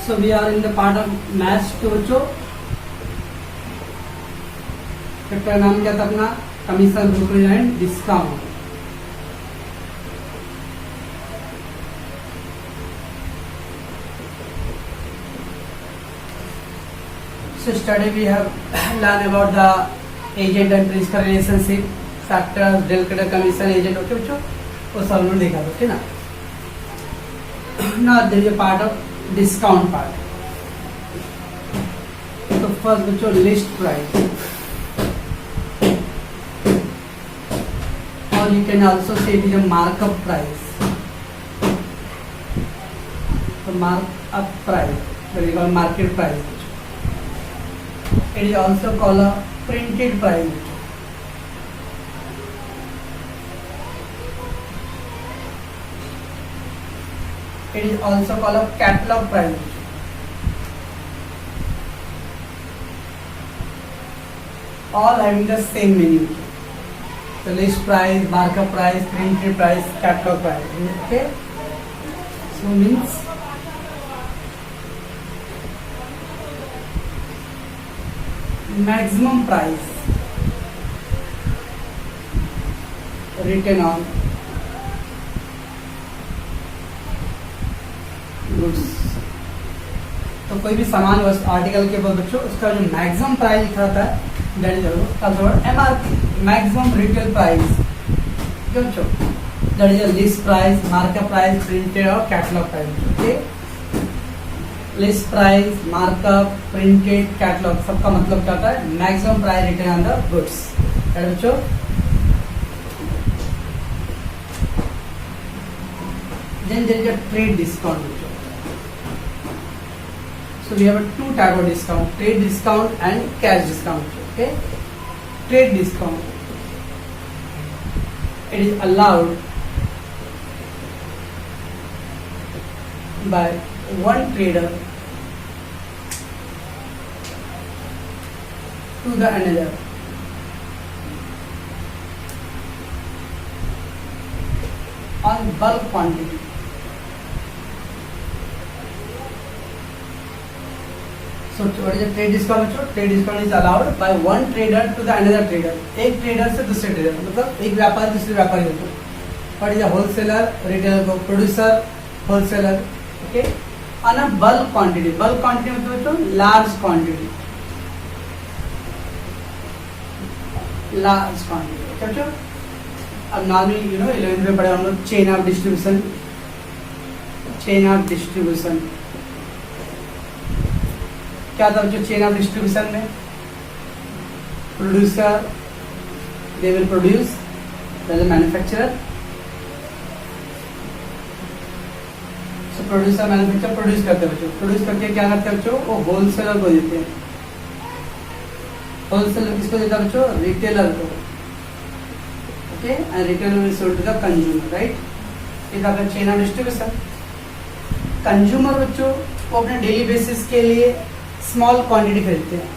So we are in the part of maths to बच्चों chapter नाम क्या था अपना commission brokerage and discount. So study we have learned about the agent and principal relationship, factors, deal credit commission agent, okay बच्चों वो सब लोग देखा था, ठीक ना। Now there is a part of discount part. So first बच्चों list price, or you can also say it is a markup price. So markup price, that is called market price. It is also called a printed price. It is also called a catalog price. All having the same meaning. So list price, markup price, printed price, catalog price. Okay. So means maximum price written on goods. तो कोई भी सामान article के ऊपर बच्चों उसका जो maximum price लिखा होता है that is MRP, maximum retail price. बच्चों that is list price, markup price, printed और catalogue price. Okay, list price, markup, printed, catalogue सबका मतलब क्या होता है? Maximum price retain on the goods. बच्चों then there is a trade discount. So we have a two type of discount: trade discount and cash discount. Okay, trade discount, it is allowed by one trader to the another on bulk quantity. So what is a trade discount? Trade discount is allowed by one trader to the another trader. एक trader से दूसरे trader, मतलब एक व्यापारी दूसरे व्यापारी होते हैं। What is a wholesaler, retailer को producer, wholesaler, okay? On a bulk quantity. Bulk quantity मतलब तो large quantity. Large quantity. समझो? अब नॉर्मली you know 11th में पढ़े हम लोग chain of distribution. Chain of distribution. क्या था जो चेन ऑफ डिस्ट्रीब्यूशन में? Producer they will produce, as a manufacturer. So producer manufacturer produce करते हैं बच्चों, प्रोड्यूस करके क्या करते हैं बच्चों? वो होलसेलर को देते हैं। होलसेलर किसको देता है बच्चों? रिटेलर को। Okay, and retailer will sold to the consumer, right? ये था चेन ऑफ डिस्ट्रीब्यूशन। कंज्यूमर बच्चों वो अपने डेली बेसिस के लिए स्मॉल क्वांटिटी खरीदते हैं,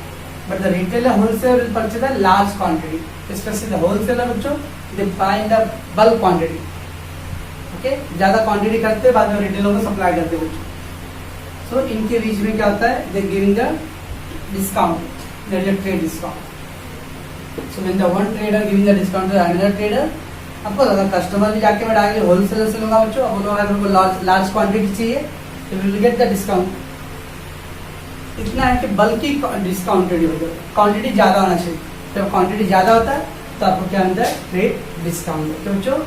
but the retailer wholesaler will purchase the large quantity, specially the wholesaler बच्चों they buy in the bulk quantity. Okay, ज्यादा क्वांटिटी खरीदते हैं, बाद में रिटेलर को सप्लाई करते हैं बच्चों। सो इनके बीच में क्या होता है? They giving the discount, that is trade discount. So when the one trader giving the discount to another trader, आपको अगर कस्टमर भी जाके मैं डायरेक्टली होलसेलर से लूंगा बच्चों, अब लोग अगर उनको लार्ज क्वांटिटी चाहिए तो विल गेट द डिस्काउंट। इतना है कि बल्कि डिस्काउंटेड हो, क्वांटिटी ज्यादा होना चाहिए। जब क्वांटिटी ज्यादा होता है तो आपको क्या मिलता है? Trade discount. तो बच्चों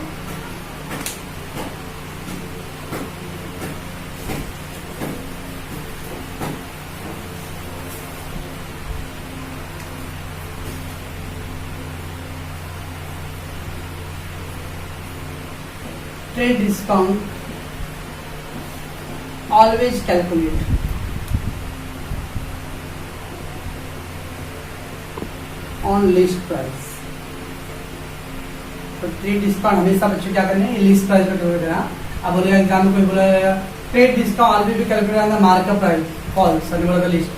trade discount always calculate on list price. तो ट्रेड डिस्काउंट हमेशा बच्चों क्या करने हैं? लिस्ट प्राइस पर कैलकुलेट करना। अब बोलेगा एग्जाम में कोई बोला ट्रेड डिस्काउंट ऑलवेज भी कैलकुलेट करना मार्कअप प्राइस, फॉल्स। सर बोला लिस्ट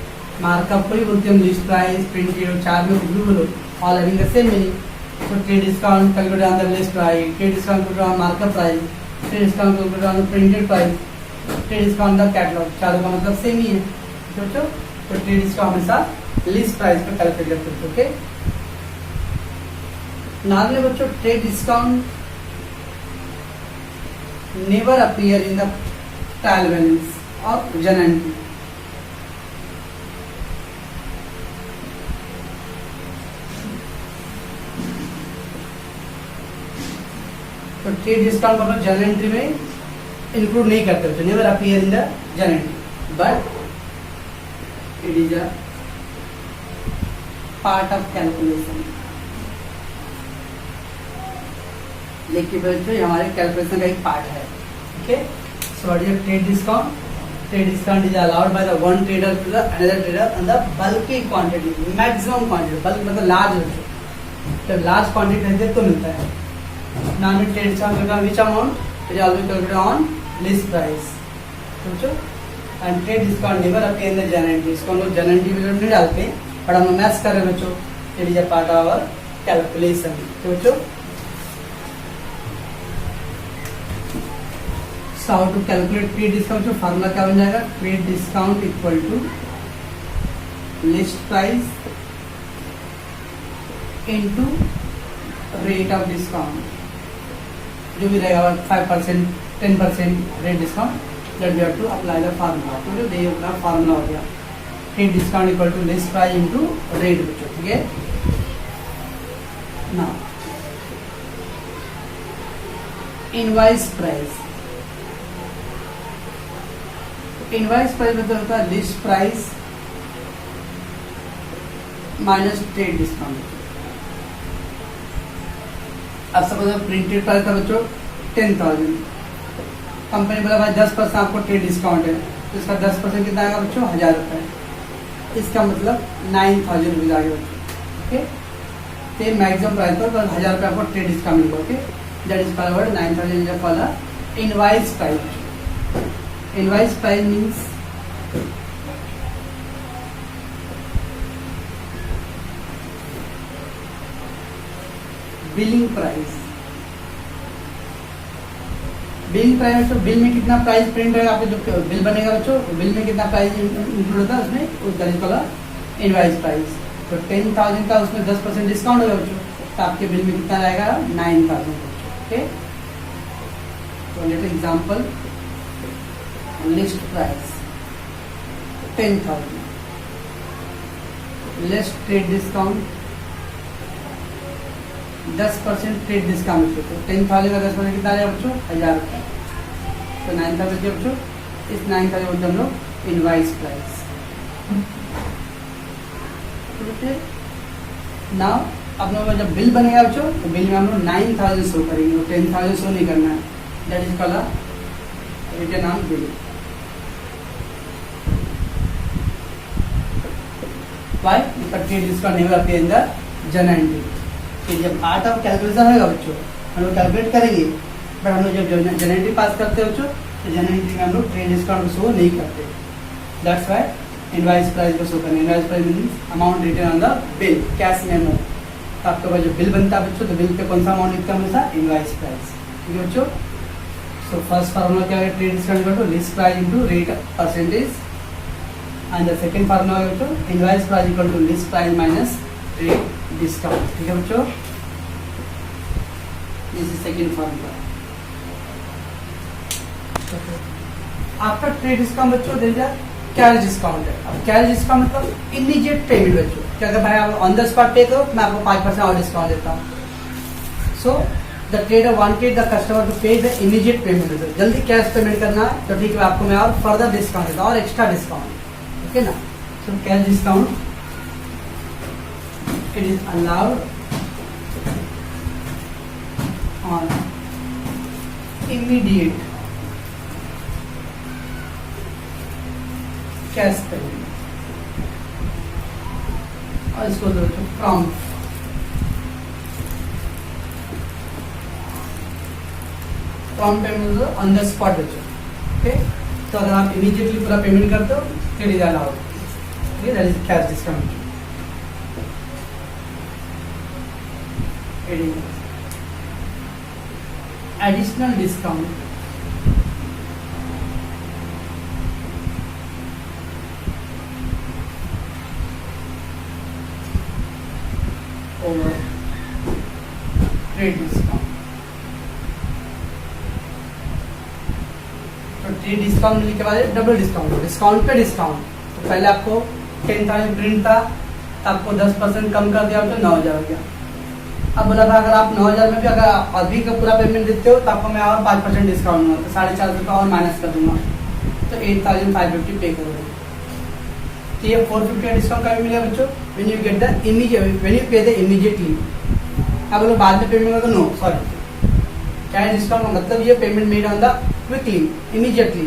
मार्कअप को ही बोलते हैं लिस्ट प्राइस, प्रिंटेड, चार में कुछ भी बोलो, all having the same meaning. So trade discount calculated on the list price, trade discount calculated on markup price, trade discount calculated on the printed price. ट्रेड discount the catalogue, चारों का मतलब same ही है बच्चों। तो ट्रेड डिस्काउंट हमेशा list price पर calculate करते हैं। ओके, नॉर्मली बच्चों trade discount never appear in the trial balance और जनरल एंट्री। तो ट्रेड डिस्काउंट मतलब जनरल एंट्री में इंक्लूड नहीं करते बच्चों, never appear in the general entry, but it is a part of calculation. लेकिन बच्चों ये हमारे कैलकुलेशन का एक पार्ट है। Okay, so what is trade discount? Trade discount is allowed by the one trader to the another trader on the bulky quantity, maximum quantity. Bulk मतलब large बच्चों, जब लार्ज क्वांटिटी रहती है तो मिलता है। Non trade discount which amount is always calculated on list price बच्चों। And trade discount never appear in the general entry, इसको हम लोग जनरल एंट्री में नहीं डालते हैं, बट हम लोग मैच कर रहे हैं बच्चों, it is a part of our calculation. तो बच्चों So how to calculate trade discount? जो फार्मूला क्या बन जाएगा? Trade discount equal to list price into rate of discount, जो भी रहेगा 5%, 10% rate discount, that we have to apply the formula. तो जो ये अपना फार्मूला हो गया, trade discount equal to list price into rate बच्चों। ठीक है, now invoice price. Invoice price मतलब होता है list price minus trade discount. अब सपोज प्रिंटेड प्राइस था बच्चों 10,000, कंपनी बोला भाई 10% आपको ट्रेड डिस्काउंट है, तो इसका 10% कितना आएगा बच्चों? 1000 रुपये। इसका मतलब 9,000 रुपीज आ गया बच्चों। ओके, तो मैक्सिमम प्राइस पर 1000 रुपये आपको ट्रेड डिस्काउंट मिलेगा। Okay, that is called 9,000 is called invoice price. Invoice price means billing price. Billing price तो बिल में कितना प्राइस प्रिंट रहेगा, आपको जो बिल बनेगा बच्चों, बिल में कितना प्राइस इंक्लूड होता है उसमें, उस तरीके का इनवॉइस प्राइस। तो 10,000 का उसमें 10% डिस्काउंट होगा बच्चों, तो आपके बिल में कितना रहेगा? 9,000 बच्चों। ओके, तो let example, list price 10,000, list trade discount 10% trade discount. तो 10,000 का 10% कितना आ जाएगा बच्चों? 1000 रुपये। तो 9,000 के बच्चों, इस 9,000 बोलते हम लोग इनवॉइस प्राइस। नाउ अब लोग जब बिल बनेगा बच्चों, तो बिल में हम लोग 9,000 शो करेंगे, 10,000 शो नहीं करना है, that is called return on bill. Why? Because trade discount never appear in the journal entry. कि जब पार्ट ऑफ कैलकुलेशन होगा बच्चों, हम लोग कैलकुलेट करेंगे, बट हम लोग जब जनरल एंट्री पास करते हैं बच्चों, तो जनरल एंट्री में हम लोग ट्रेड डिस्काउंट शो नहीं करते। दैट्स व्हाई इनवॉइस प्राइस को शो करना। Invoice price means amount return on the bill, cash memo. तो आपके पास जो बिल बनता है बच्चों, तो बिल पे कौन सा अमाउंट लिखता है हमेशा? Invoice price. ठीक है बच्चों, सो फर्स्ट फार्मूला क्या है? Trade discount equal to list price into rate percentage, and the second formula है बच्चों invoice price equal to list price minus trade discount. ठीक है बच्चों, this is second formula. After trade discount बच्चों there is a cash discount है। अब cash discount मतलब immediate payment बच्चों, कि अगर भाई आप ऑन द स्पॉट पे करो, मैं आपको 5% और डिस्काउंट देता हूँ। So the trader wanted the customer to pay the immediate payment, जल्दी कैश पेमेंट करना है, तो ठीक है आपको मैं और फर्दर डिस्काउंट देता हूँ और एक्स्ट्रा डिस्काउंट। ओके ना, so cash discount it is allowed on immediate cash payment, और इसको दो prompt payment on the spot बच्चों। ओके, तो अगर आप इमीडिएटली पूरा पेमेंट करते हो, it is allowed. Okay, that is cash discount. It is additional discount over trade discount. तो ट्रेड डिस्काउंट मिलने के बाद डबल डिस्काउंट, डिस्काउंट पे डिस्काउंट। तो पहले आपको 10,000 प्रिंट था, तो आपको 10% कम कर दिया तो 9,000 हो गया। अब बोला था अगर आप 9,000 में भी अगर अभी का पूरा पेमेंट देते हो तो आपको मैं और 5% डिस्काउंट दूंगा, तो 450 रुपये और माइनस कर दूंगा, तो 8,550 पे करोगे। तो ये 450 का डिस्काउंट कभी मिलेगा बच्चों? When you get the immediate, when you पे द इमीडिएटली। अब बोलो बाद में पेमेंट होगा, नो सॉरी, क्या है डिस्काउंट का मतलब ये payment made on the quickly, immediately,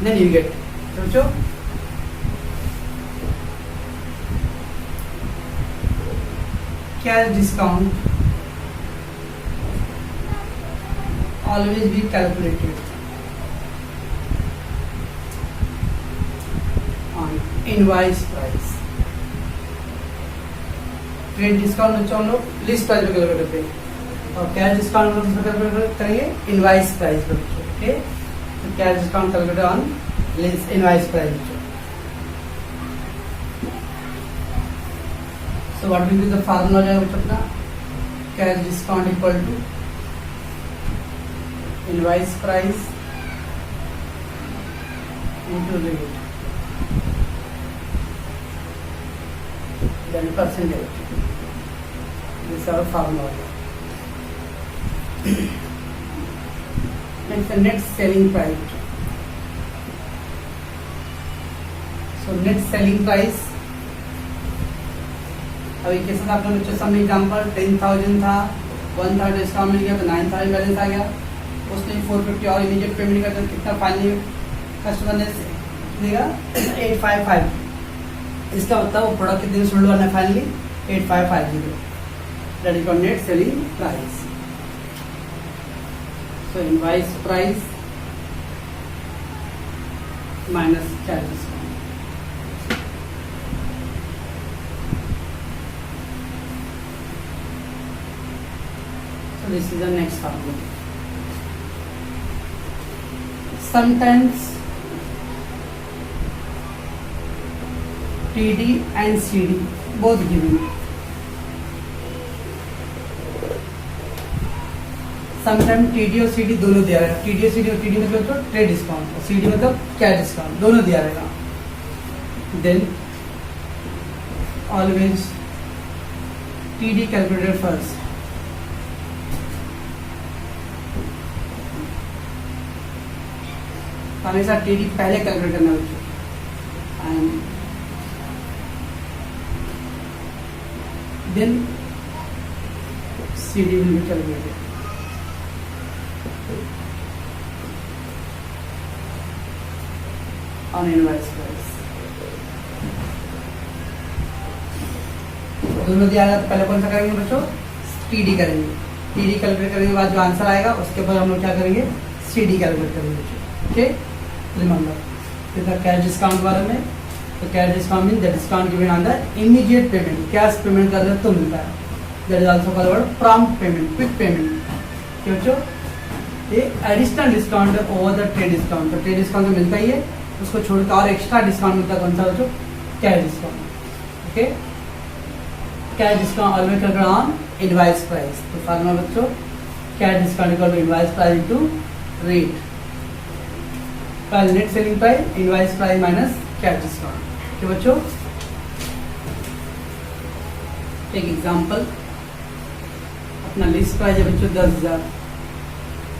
then you get. तो बच्चों cash discount always be calculated on invoice price। ट्रेड डिस्काउंट बच्चों हम लोग लिस्ट प्राइस पे कैलकुलेट करते हैं, और कैश डिस्काउंट हम लोग कैलकुलेट करेंगे इनवाइस प्राइस पे बच्चों। ओके, तो cash discount calculate on list invoice price बच्चों। So what will be the formula हो जाएगा बच्चों अपना, cash discount equal to invoice price into rate then percentage। this is our formula। next the net selling price। so net selling price अभी के साथ आपने बच्चों सामने एग्जाम्पल 10,000 था, 1,000 डिस्काउंट मिल गया तो 9,000 बैलेंस आ गया, उसने 450 और इमीडिएट पेमेंट करता है, कितना फाइनली कस्टमर ने देगा 855। इसका मतलब वो प्रोडक्ट कितने में सोल्ड करना finally 8550, that is called net selling price. So invoice price minus cash discount. So this is the next formula. Sometimes TD and CD both given। Sometimes TD और CD दोनों दिया रहेगा। TD और CD, और TD मतलब तो trade discount और CD मतलब कैश डिस्काउंट, दोनों दिया रहेगा। Then always TD calculated first। हमेशा टीडी पहले कैलकुलेट करना है, and then CD will be calculated. On invoice price दोनों दिया जाता, पहले कौन सा करेंगे बच्चों? टीडी करेंगे। टीडी कैलकुलेट करने के बाद जो आंसर आएगा उसके बाद हम लोग क्या करेंगे? सीडी कैलकुलेट करेंगे बच्चों। Okay, remember the cash discount बारे में, तो cash discount mean the discount given on the immediate payment, cash payment कर रहे तो मिलता है, that is also called prompt payment, quick payment. क्यों बच्चों? ये additional discount over the trade discount, तो ट्रेड डिस्काउंट तो मिलता ही है, उसको छोड़कर और एक्स्ट्रा डिस्काउंट मिलता है, कौन सा बच्चों? Cash discount. Okay, cash discount always calculate on invoice price. तो फार्मूला बच्चों, cash discount equal to invoice price into rate, कल net selling price invoice price minus cash discount. तो बच्चों एक एग्जांपल, अपना लिस्ट प्राइस है बच्चों 10,000,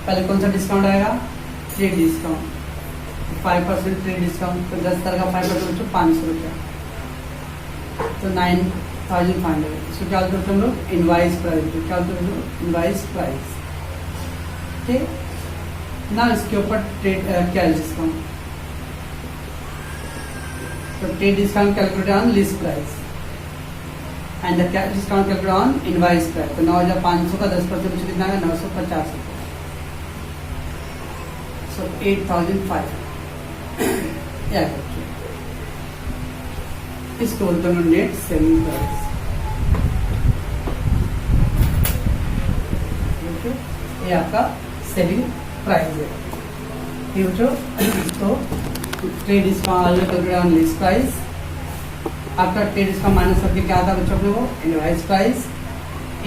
पहले कौन सा डिस्काउंट आएगा? ट्रेड डिस्काउंट, 5% ट्रेड डिस्काउंट, तो 10,000 का 5% बच्चों 500 रुपया, तो 9,500। इसको क्या करते हम लोग? Invoice price. क्या करते हैं? Invoice price. ठीक, ना इसके ऊपर ट्रेड कैश डिस्काउंट, तो trade discount calculate on list price and the cash discount calculate on invoice price. तो 9,500 का 10% कितना है? 950 रुपये, सो 8,500। इसको बोलते हैं नेट सेलिंग प्राइस। ये आपका सेलिंग प्राइस है। ठीक बच्चों, तो trade discount calculate on list price, आपका ट्रेड डिस्काउंट माइनस करके क्या आता है बच्चों अपने को? इनवाइस प्राइस,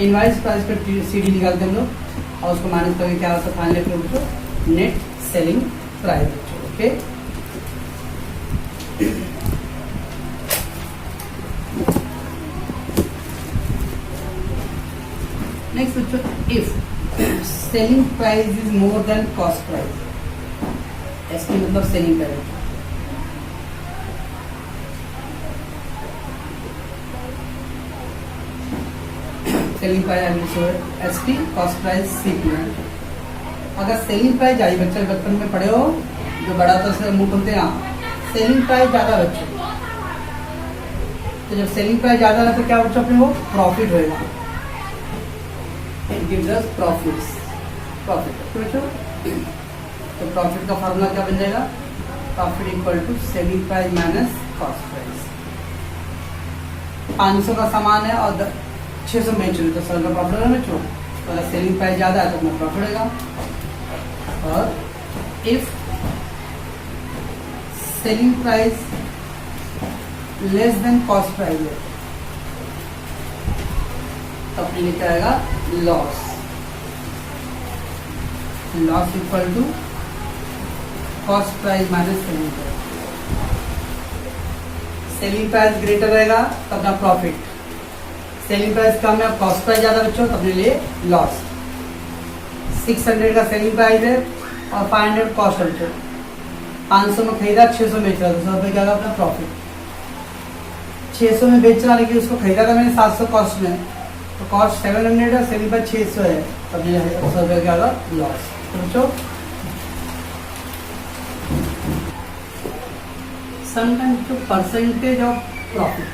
इनवाइस प्राइस पर सीडी निकालते हम लोग और उसको माइनस करके क्या होता है फाइनल पे बच्चों नेट सेलिंग प्राइस बच्चों। ओके, नेक्स्ट बच्चों if selling price is more than cost price, इसकी मतलब selling price selling price SP cost price CP. अगर सेलिंग प्राइस जाए बच्चे बचपन में पढ़े हो जो बड़ा तो से मुंह खोलते हैं सेलिंग प्राइस ज्यादा बच्चों, तो जब सेलिंग प्राइस ज्यादा है तो क्या बच्चों अपने वो प्रॉफिट होएगा, it gives us profits profit तो बच्चों तो प्रॉफिट का फार्मूला क्या बन जाएगा profit equal to selling price minus cost price. 500 का सामान है और 600 बेच रहे तो 100 का प्रॉफिट है बच्चों, तो अगर सेलिंग प्राइस ज्यादा है तो अपना प्रॉफिट होगा। और if selling price less than cost price है तो अपने लिए क्या आएगा loss, loss equal to cost price minus selling price. Selling price greater रहेगा तो अपना प्रॉफिट, सेलिंग प्राइस कम है कॉस्ट प्राइस ज्यादा बच्चों तो अपने लिए लॉस। 600 का सेलिंग प्राइस है और 500 कॉस्ट है बच्चों, 500 में खरीदा 600 बेच रहा था 100 रुपये क्या होगा अपना प्रॉफिट। 600 में बेच रहा लेकिन उसको खरीदा था मैंने 700 कॉस्ट में, तो कॉस्ट 700 है सेलिंग प्राइस 600 है तो अपने 100 रुपये क्या होगा लॉस। तो बच्चों समटाइम्स जो percentage of profit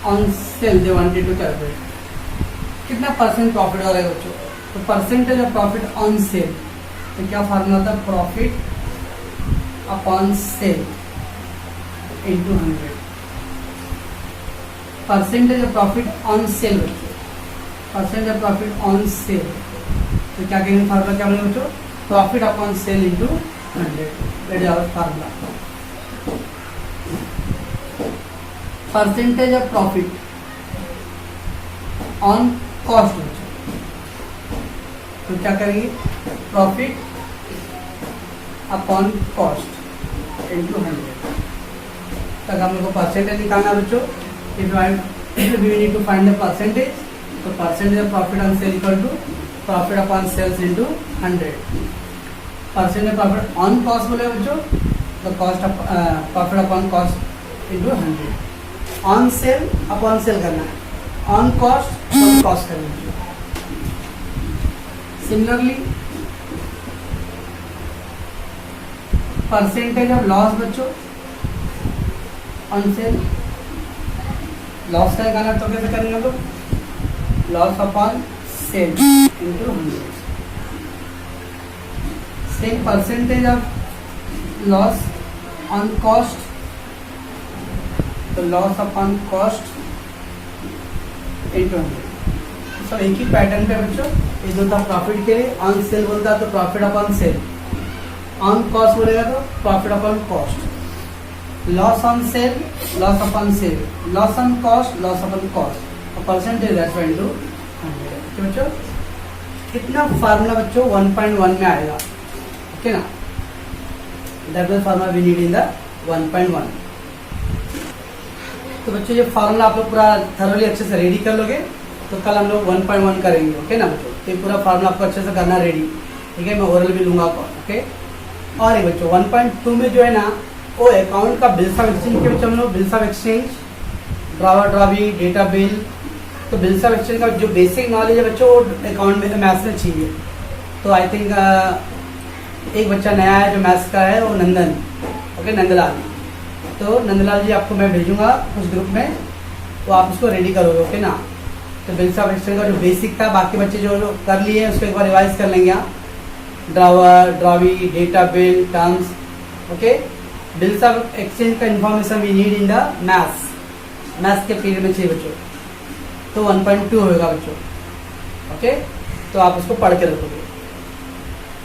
on sale they wanted to calculate कितना परसेंट प्रॉफिट हो रहा है बच्चों, तो percentage of profit on sale तो क्या फार्मूला था profit upon sale into 100। Percentage of profit on sale बच्चों, percentage of profit on sale तो क्या कहेंगे फार्मूला क्या बनेगा बच्चों profit upon sale into 100 that is our formula. Percentage of profit on cost बच्चों, तो क्या करेंगे प्रॉफिट अपॉन कॉस्ट इंटू 100 तक हम लोग को परसेंटेज निकालना बच्चों। If we need to find the percentage तो percentage of profit on sale equal to profit upon sales into 100। Percentage profit on cost बोले बच्चों तो cost profit upon cost into 100। On sale upon sale करना है, on cost upon cost करना है। Similarly percentage of loss बच्चों on sale, loss का निकालना तो कैसे करेंगे तो loss upon sale into 100। Same percentage of loss on cost तो लॉस अपॉन कॉस्ट इंटू 100। सब एक ही पैटर्न पे बच्चों, ये जो था प्रॉफिट के लिए ऑन सेल बोलता है तो profit upon sale, on cost बोलेगा तो profit upon cost, loss on sale loss upon sale, loss on cost loss upon cost और परसेंटेज दैट्स इनटू 100। तो बच्चों कितना फार्मूला बच्चों 1.1 में आएगा, ओके ना, that is formula we need in the 1.1। तो बच्चों ये फार्मूला आप लोग पूरा थरोली अच्छे से रेडी कर लोगे तो कल हम लोग 1.1 करेंगे, ओके ना बच्चों। तो ये पूरा फार्मूला आपको अच्छे से करना रेडी, ठीक है, मैं ओरल भी लूंगा आपको, ओके। और ये बच्चों 1.2 में जो है ना वो अकाउंट का बिल्स ऑफ एक्सचेंज के बच्चों हम लोग bills of exchange, drawer drawee, data bill, तो बिल्स ऑफ एक्सचेंज का जो बेसिक नॉलेज है बच्चों वो अकाउंट में मैथ्स में चाहिए। तो आई थिंक एक बच्चा नया है जो मैथ्स का है वो नंदन, ओके, नंदलाल। तो नंदलाल जी आपको मैं भेजूंगा उस ग्रुप में, तो आप उसको रेडी करोगे, ओके ना। तो बिल्स ऑफ एक्सचेंज का जो बेसिक था बाकी बच्चे जो कर लिए उसको एक बार रिवाइज कर लेंगे आप, drawer drawee, data bill, terms, okay. Bills of exchange का information we need in the maths के पीरियड में चाहिए बच्चों, तो 1.2 होगा बच्चों, ओके। तो आप उसको पढ़ के रखोगे।